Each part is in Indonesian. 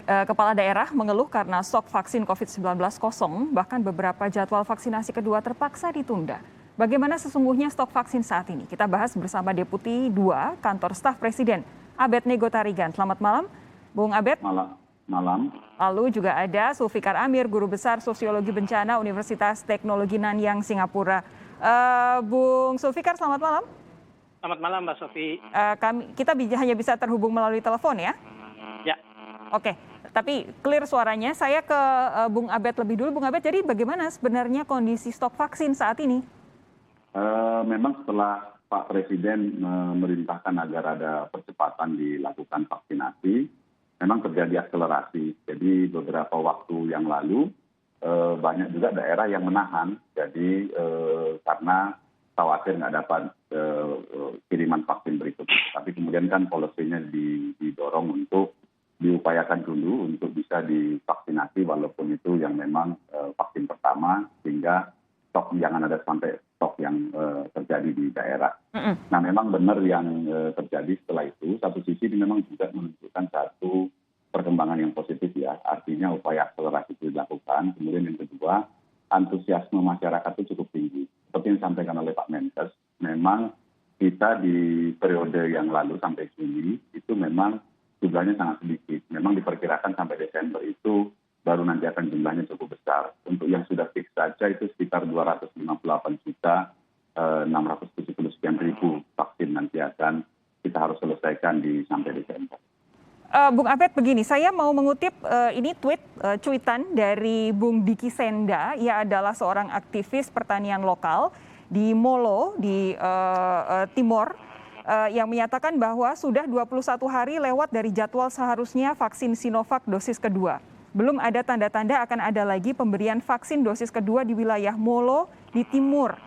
Kepala daerah mengeluh karena stok vaksin COVID-19 kosong, bahkan beberapa jadwal vaksinasi kedua terpaksa ditunda. Bagaimana sesungguhnya stok vaksin saat ini? Kita bahas bersama Deputi 2 Kantor Staf Presiden, Abed Nego Tarigan. Selamat malam, Bung Abed. Malam. Lalu juga ada Zulfikar Amir, Guru Besar Sosiologi Bencana Universitas Teknologi Nanyang, Singapura. Bung Zulfikar, selamat malam. Selamat malam, Mbak Sofi. Kita hanya bisa terhubung melalui telepon ya? Ya. Oke, tapi clear suaranya. Saya ke Bung Abed lebih dulu. Bung Abed, jadi bagaimana sebenarnya kondisi stok vaksin saat ini? Memang setelah Pak Presiden memerintahkan agar ada percepatan dilakukan vaksinasi, memang terjadi akselerasi. Jadi beberapa waktu yang lalu banyak juga daerah yang menahan. Jadi karena khawatir nggak dapat kiriman vaksin berikutnya. Tapi kemudian kan polisinya didorong untuk diupayakan dulu untuk bisa divaksinasi walaupun itu yang memang vaksin pertama, sehingga stok jangan ada sampai stok yang terjadi di daerah. Nah memang benar yang terjadi setelah itu, satu sisi ini memang juga menunjukkan satu perkembangan yang positif ya, artinya upaya akselerasi itu dilakukan. Kemudian yang kedua, antusiasme masyarakat itu cukup tinggi. Seperti yang disampaikan oleh Pak Menkes, memang kita di periode yang lalu sampai Juni itu memang jumlahnya sangat sedikit. Memang diperkirakan sampai Desember itu baru nanti akan jumlahnya cukup besar. Untuk yang sudah fix saja itu sekitar 258.670 vaksin nanti akan kita harus selesaikan sampai Desember. Bung Abed, begini, saya mau mengutip ini cuitan dari Bung Diki Senda. Ia adalah seorang aktivis pertanian lokal di Molo, di Timor, yang menyatakan bahwa sudah 21 hari lewat dari jadwal seharusnya vaksin Sinovac dosis kedua. Belum ada tanda-tanda akan ada lagi pemberian vaksin dosis kedua di wilayah Molo di Timor.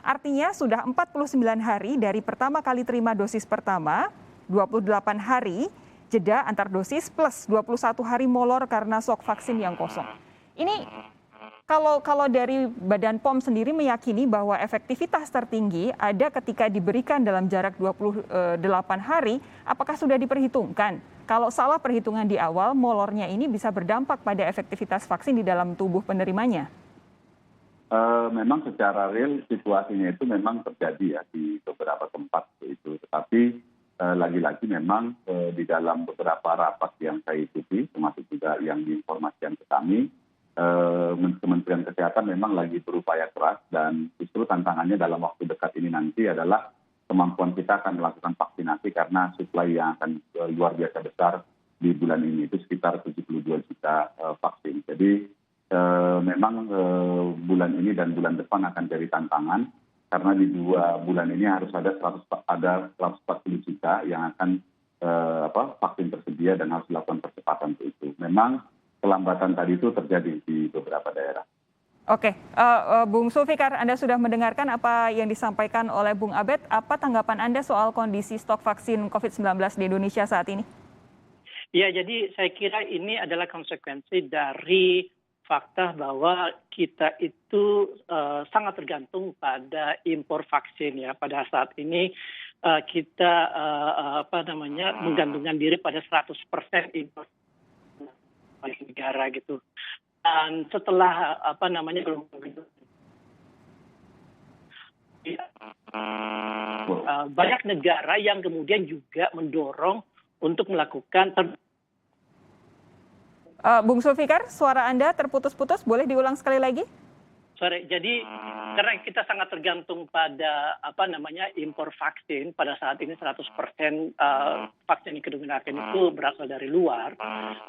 Artinya sudah 49 hari dari pertama kali terima dosis pertama, 28 hari jeda antar dosis plus 21 hari molor karena stok vaksin yang kosong. Ini kalau dari Badan POM sendiri meyakini bahwa efektivitas tertinggi ada ketika diberikan dalam jarak 28 hari, apakah sudah diperhitungkan? Kalau salah perhitungan di awal, molornya ini bisa berdampak pada efektivitas vaksin di dalam tubuh penerimanya. Memang secara real situasinya itu memang terjadi ya di beberapa tempat itu. Tetapi lagi-lagi memang di dalam beberapa rapat yang saya ikuti, termasuk juga yang diinformasikan ke kami, Kementerian Kesehatan memang lagi berupaya keras dan justru tantangannya dalam waktu dekat ini nanti adalah kemampuan kita akan melakukan vaksinasi karena suplai yang akan luar biasa besar di bulan ini, itu sekitar 72 juta vaksin. Jadi memang bulan ini dan bulan depan akan jadi tantangan karena di 2 bulan ini harus ada 140 juta yang akan vaksin tersedia dan harus dilakukan percepatan itu. Memang kelambatan tadi itu terjadi di beberapa daerah. Oke, Bung Zulfikar, Anda sudah mendengarkan apa yang disampaikan oleh Bung Abed. Apa tanggapan Anda soal kondisi stok vaksin COVID-19 di Indonesia saat ini? Ya, jadi saya kira ini adalah konsekuensi dari fakta bahwa kita itu sangat tergantung pada impor vaksin ya. Pada saat ini kita menggantungkan diri pada 100% impor negara gitu. Dan setelah banyak negara yang kemudian juga mendorong untuk melakukan Bung Zulfikar, suara Anda terputus-putus, boleh diulang sekali lagi? Jadi karena kita sangat tergantung pada impor vaksin, pada saat ini 100% vaksin yang digunakan itu berasal dari luar,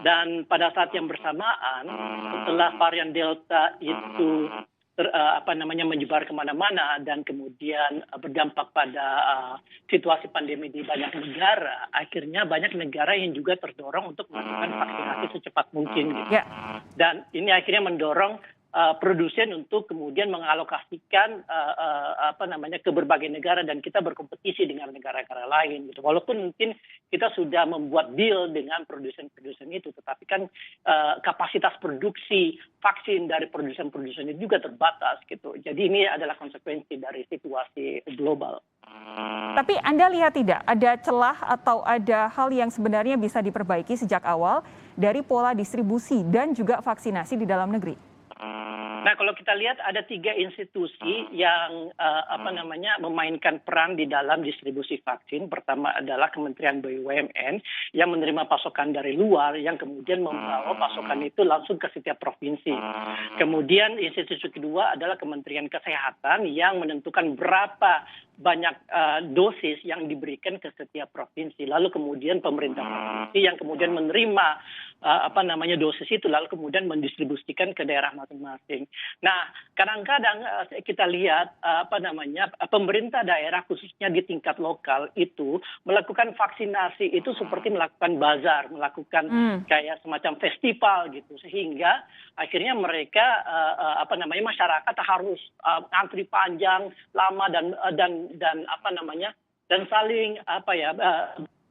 dan pada saat yang bersamaan setelah varian Delta itu menyebar kemana-mana dan kemudian berdampak pada situasi pandemi di banyak negara, akhirnya banyak negara yang juga terdorong untuk melakukan vaksinasi secepat mungkin gitu. Dan ini akhirnya mendorong produsen untuk kemudian mengalokasikan ke berbagai negara dan kita berkompetisi dengan negara-negara lain gitu. Walaupun mungkin kita sudah membuat deal dengan produsen-produsen itu, tetapi kan kapasitas produksi vaksin dari produsen-produsen itu juga terbatas gitu. Jadi ini adalah konsekuensi dari situasi global. Tapi Anda lihat tidak ada celah atau ada hal yang sebenarnya bisa diperbaiki sejak awal dari pola distribusi dan juga vaksinasi di dalam negeri? Nah, kalau kita lihat ada 3 institusi yang memainkan peran di dalam distribusi vaksin. Pertama adalah Kementerian BUMN yang menerima pasokan dari luar, yang kemudian membawa pasokan itu langsung ke setiap provinsi. Kemudian institusi kedua adalah Kementerian Kesehatan yang menentukan berapa banyak dosis yang diberikan ke setiap provinsi. Lalu kemudian pemerintah provinsi yang kemudian menerima dosis itu lalu kemudian mendistribusikan ke daerah masing-masing. Nah, kadang-kadang kita lihat pemerintah daerah khususnya di tingkat lokal itu melakukan vaksinasi itu seperti melakukan bazar, melakukan kayak semacam festival gitu, sehingga akhirnya mereka masyarakat harus antri panjang, lama dan saling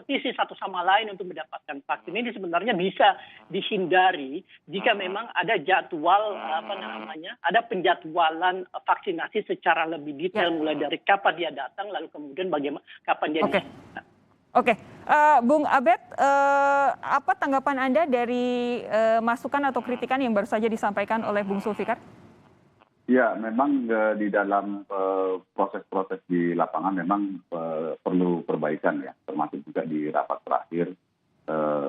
kompetisi satu sama lain untuk mendapatkan vaksin. Ini sebenarnya bisa dihindari jika memang ada jadwal ada penjadwalan vaksinasi secara lebih detail mulai dari kapan dia datang lalu kemudian bagaimana kapan dia Oke, Bung Abed, apa tanggapan Anda dari masukan atau kritikan yang baru saja disampaikan oleh Bung Sulfikar? Ya, memang di dalam proses-proses di lapangan memang perlu perbaikan ya, termasuk juga di rapat terakhir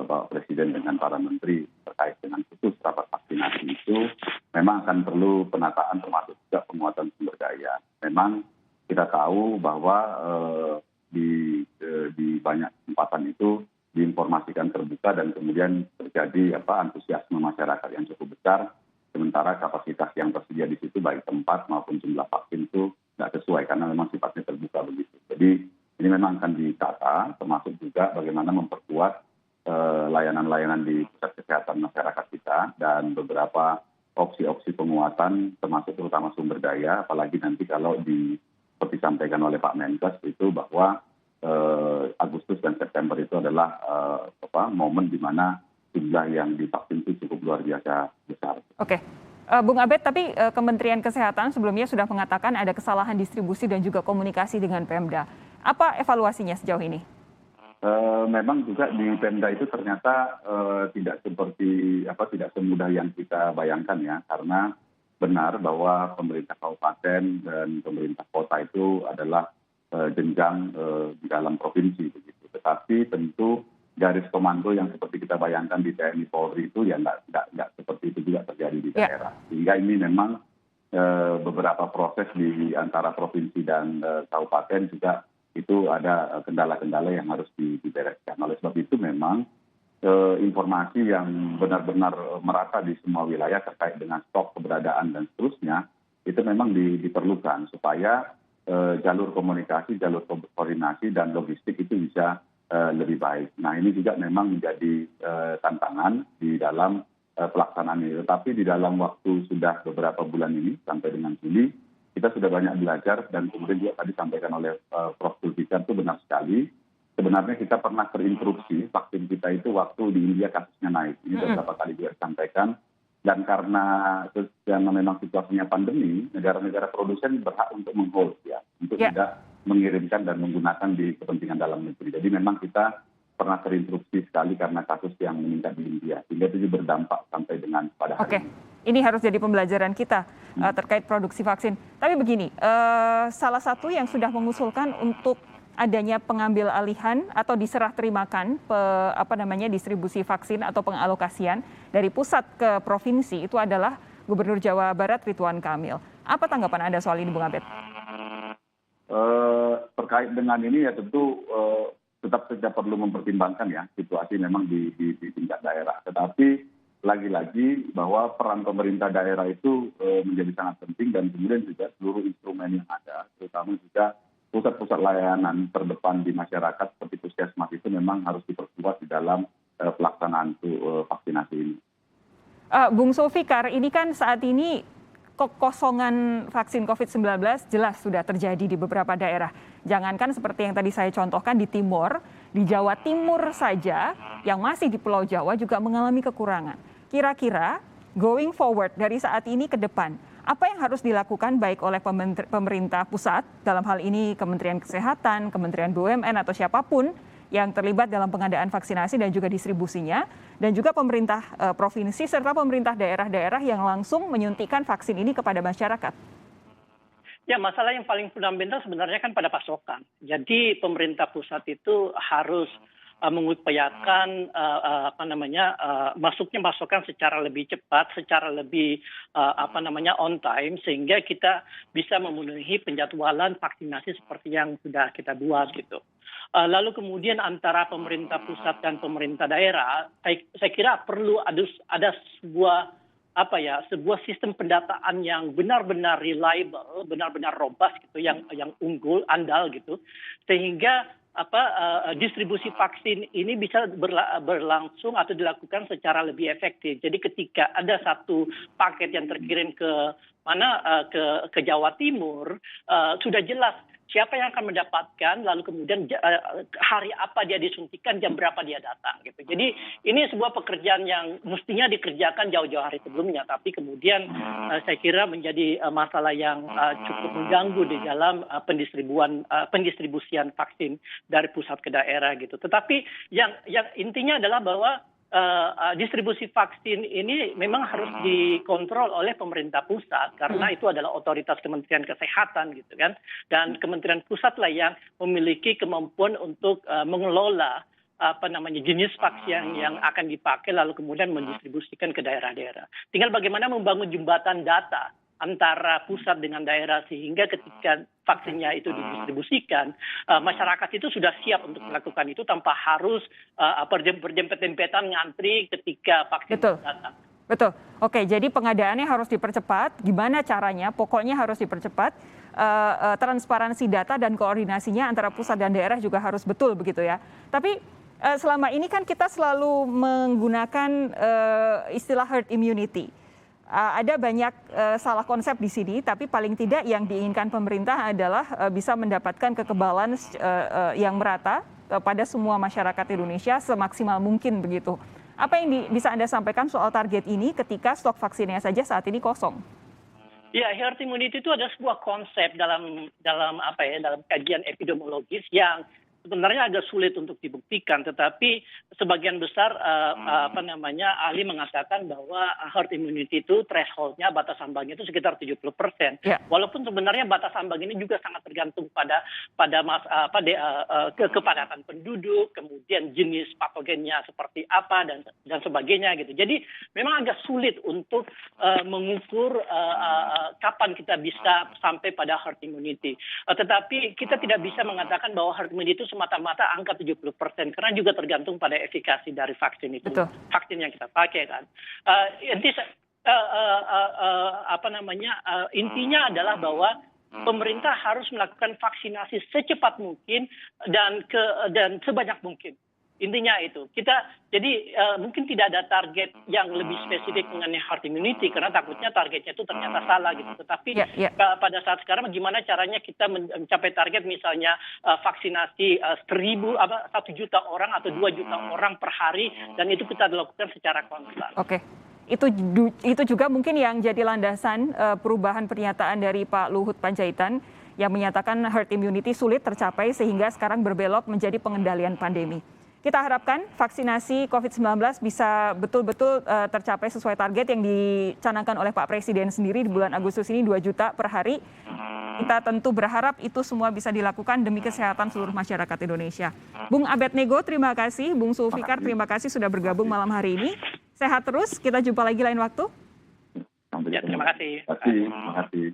Bapak Presiden dengan para menteri terkait dengan khusus rapat vaksinasi itu memang akan perlu penataan termasuk juga penguatan sumber daya. Memang kita tahu bahwa di banyak kesempatan itu diinformasikan terbuka dan kemudian terjadi antusiasme masyarakat yang cukup besar. Sementara kapasitas yang tersedia di situ baik tempat maupun jumlah vaksin itu tidak sesuai karena memang sifatnya terbuka begitu. Jadi ini memang akan ditata termasuk juga bagaimana memperkuat layanan-layanan di pusat kesehatan masyarakat kita dan beberapa opsi-opsi penguatan termasuk terutama sumber daya apalagi nanti kalau seperti disampaikan oleh Pak Menkes itu bahwa Agustus dan September itu adalah momen di mana jumlah yang divaksin itu cukup luar biasa besar. Oke, Bung Abed, tapi Kementerian Kesehatan sebelumnya sudah mengatakan ada kesalahan distribusi dan juga komunikasi dengan Pemda. Apa evaluasinya sejauh ini? Memang juga di Pemda itu ternyata tidak semudah yang kita bayangkan ya, karena benar bahwa pemerintah kabupaten dan pemerintah kota itu adalah jenjang di dalam provinsi begitu. Tetapi tentu garis komando yang seperti kita bayangkan di TNI Polri itu ya nggak seperti itu juga terjadi di daerah. Sehingga ini memang beberapa proses di antara provinsi dan kabupaten juga itu ada kendala-kendala yang harus dibereskan. Oleh sebab itu memang informasi yang benar-benar merata di semua wilayah terkait dengan stok keberadaan dan seterusnya itu memang diperlukan supaya jalur komunikasi, jalur koordinasi dan logistik itu bisa lebih baik. Nah ini juga memang menjadi tantangan di dalam pelaksanaan ini. Tetapi di dalam waktu sudah beberapa bulan ini sampai dengan Juli, kita sudah banyak belajar dan kemudian juga tadi disampaikan oleh Prof. Sulfikar itu benar sekali. Sebenarnya kita pernah terinterupsi vaksin kita itu waktu di India kasusnya naik. Ini beberapa kali juga disampaikan. Dan karena memang situasinya pandemi, negara-negara produsen berhak untuk menghold ya, untuk tidak mengirimkan dan menggunakan di kepentingan dalam negeri. Jadi memang kita pernah terinterupsi sekali karena kasus yang meningkat di India. Sehingga itu berdampak sampai dengan pada hari ini. Ini harus jadi pembelajaran kita terkait produksi vaksin. Tapi begini, salah satu yang sudah mengusulkan untuk adanya pengambil alihan atau diserah terimakan distribusi vaksin atau pengalokasian dari pusat ke provinsi itu adalah Gubernur Jawa Barat Ridwan Kamil. Apa tanggapan Anda soal ini, Bung Abed? Terkait dengan ini ya tentu tetap saja perlu mempertimbangkan ya situasi memang di tingkat daerah. Tetapi lagi-lagi bahwa peran pemerintah daerah itu menjadi sangat penting dan kemudian juga seluruh instrumen yang ada, terutama juga pusat-pusat layanan terdepan di masyarakat seperti puskesmas itu memang harus diperkuat di dalam pelaksanaan vaksinasi ini. Bung Sulfikar, ini kan saat ini kekosongan vaksin COVID-19 jelas sudah terjadi di beberapa daerah. Jangankan seperti yang tadi saya contohkan di Timur, di Jawa Timur saja yang masih di Pulau Jawa juga mengalami kekurangan. Kira-kira going forward dari saat ini ke depan, Apa yang harus dilakukan baik oleh pemerintah pusat, dalam hal ini Kementerian Kesehatan, Kementerian BUMN atau siapapun yang terlibat dalam pengadaan vaksinasi dan juga distribusinya, dan juga pemerintah provinsi serta pemerintah daerah-daerah yang langsung menyuntikkan vaksin ini kepada masyarakat? Ya, masalah yang paling fundamental sebenarnya kan pada pasokan. Jadi pemerintah pusat itu harus mengupayakan masuknya pasokan secara lebih cepat, secara lebih on time, sehingga kita bisa memenuhi penjadwalan vaksinasi seperti yang sudah kita buat gitu. Lalu kemudian antara pemerintah pusat dan pemerintah daerah, saya kira perlu ada sebuah sistem pendataan yang benar-benar reliable, benar-benar robust gitu, yang unggul, andal gitu, sehingga distribusi vaksin ini bisa berlangsung atau dilakukan secara lebih efektif. Jadi ketika ada satu paket yang terkirim ke Jawa Timur, sudah jelas siapa yang akan mendapatkan, lalu kemudian hari apa dia disuntikan, jam berapa dia datang gitu. Jadi ini sebuah pekerjaan yang mestinya dikerjakan jauh-jauh hari sebelumnya, tapi kemudian saya kira menjadi masalah yang cukup mengganggu di dalam pendistribusian vaksin dari pusat ke daerah gitu. Tetapi yang intinya adalah bahwa distribusi vaksin ini memang harus dikontrol oleh pemerintah pusat karena itu adalah otoritas Kementerian Kesehatan gitu kan, dan Kementerian Pusat lah yang memiliki kemampuan untuk mengelola jenis vaksin yang akan dipakai lalu kemudian mendistribusikan ke daerah-daerah. Tinggal bagaimana membangun jembatan data antara pusat dengan daerah sehingga ketika vaksinnya itu didistribusikan, masyarakat itu sudah siap untuk melakukan itu tanpa harus berjempet-jempetan ngantri ketika vaksin datang. Betul. Oke, jadi pengadaannya harus dipercepat. Gimana caranya? Pokoknya harus dipercepat. Transparansi data dan koordinasinya antara pusat dan daerah juga harus betul begitu ya. Tapi selama ini kan kita selalu menggunakan istilah herd immunity. Ada banyak salah konsep di sini, tapi paling tidak yang diinginkan pemerintah adalah bisa mendapatkan kekebalan yang merata pada semua masyarakat Indonesia semaksimal mungkin begitu. Apa yang bisa Anda sampaikan soal target ini ketika stok vaksinnya saja saat ini kosong? Ya, herd immunity itu ada sebuah konsep dalam kajian epidemiologis yang sebenarnya agak sulit untuk dibuktikan, tetapi sebagian besar ahli mengatakan bahwa herd immunity itu threshold-nya, batas ambangnya itu sekitar 70%. Yeah. Walaupun sebenarnya batas ambang ini juga sangat tergantung pada kepadatan penduduk, kemudian jenis patogennya seperti apa dan sebagainya gitu. Jadi memang agak sulit untuk mengukur kapan kita bisa sampai pada herd immunity. Tetapi kita tidak bisa mengatakan bahwa herd immunity itu semata-mata angka 70%, karena juga tergantung pada efikasi dari vaksin itu. Betul. Vaksin yang kita pakai kan. Intinya adalah bahwa pemerintah harus melakukan vaksinasi secepat mungkin dan sebanyak mungkin. Intinya itu. Mungkin tidak ada target yang lebih spesifik mengenai herd immunity karena takutnya targetnya itu ternyata salah gitu. Tetapi pada saat sekarang gimana caranya kita mencapai target misalnya vaksinasi 1 juta orang atau 2 juta orang per hari, dan itu kita lakukan secara konstan. Oke. Itu juga mungkin yang jadi landasan perubahan pernyataan dari Pak Luhut Panjaitan yang menyatakan herd immunity sulit tercapai sehingga sekarang berbelok menjadi pengendalian pandemi. Kita harapkan vaksinasi COVID-19 bisa betul-betul tercapai sesuai target yang dicanangkan oleh Pak Presiden sendiri di bulan Agustus ini 2 juta per hari. Kita tentu berharap itu semua bisa dilakukan demi kesehatan seluruh masyarakat Indonesia. Bung Abednego, terima kasih. Bung Zulfikar, terima kasih sudah bergabung malam hari ini. Sehat terus, kita jumpa lagi lain waktu. Ya, terima kasih. Terima kasih.